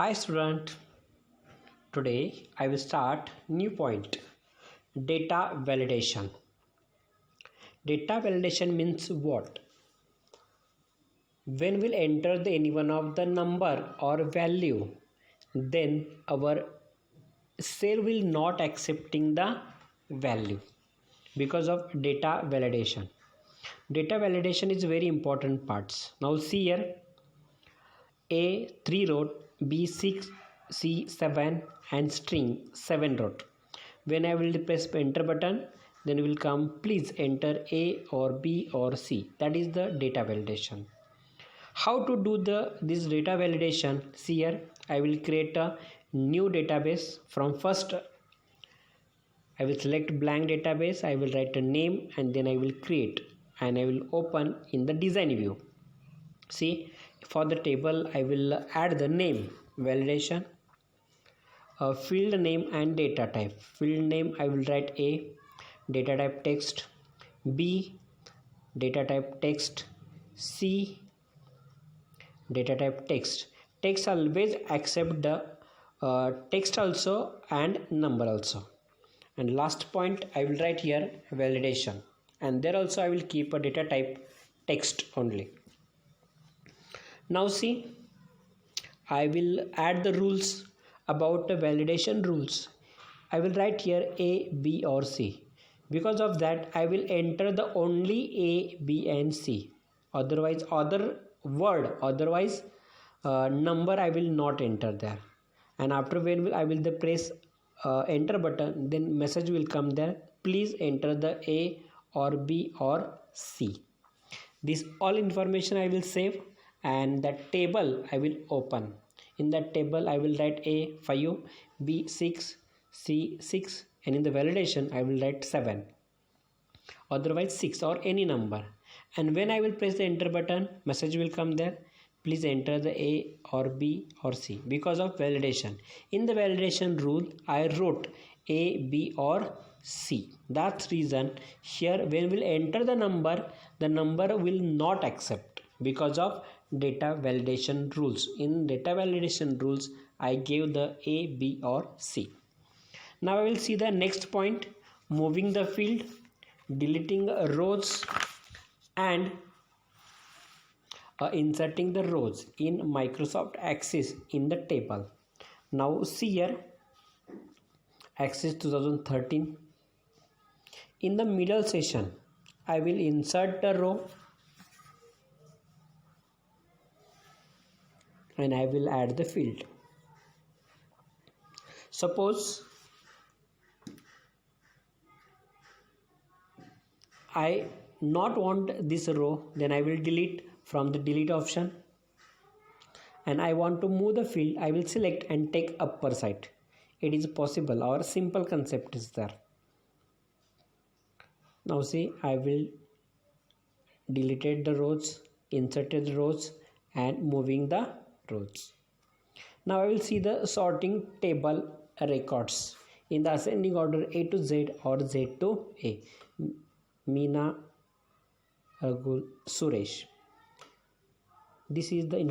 Hi student, today I will start new point, data validation. Data validation means what? When we'll enter any one of the number or value, then our cell will not accepting the value because of data validation. Data validation is very important parts. Now see here, A 3 wrote, B 6, C 7 and string 7 wrote. When I will press enter button, then it will come please enter A or B or C. That is the data validation. How to do this data validation? See here, I will create a new database. From first I will select blank database, I will write a name and then I will create and I will open in the design view. See, for the table I will add the name validation, field name and data type. Field name I will write A, data type text, B, data type text, C, data type text. Text always accept the text also and number also. And last point I will write here validation, and there also I will keep a data type text only. Now see, I will add the rules about the validation rules. I will write here A, B or C. Because of that I will enter the only A, B and C. Otherwise number I will not enter there. And after when I will press enter button, then message will come there, please enter the A or B or C. This all information I will save, and that table I will open. In that table I will write A 5, B 6, C 6, and in the validation I will write 7, otherwise 6 or any number. And when I will press the enter button, message will come there, please enter the A or B or C. Because of validation, in the validation rule I wrote A, B or C. That's reason here when we'll enter the number will not accept because of data validation rules. In data validation rules I gave the A, B or C. Now I will see the next point, moving the field, deleting rows and inserting the rows in Microsoft Access in the table. Now see here, Access 2013. In the middle section I will insert the row and I will add the field. Suppose I not want this row, then I will delete from the delete option, and I want to move the field, I will select and take upper side. It is possible, our simple concept is there. Now see, I will deleted the rows, inserted the rows and moving the rows. Now I will see the sorting table records in the ascending order A to Z or Z to A. Meena, Ragul, Suresh. This is the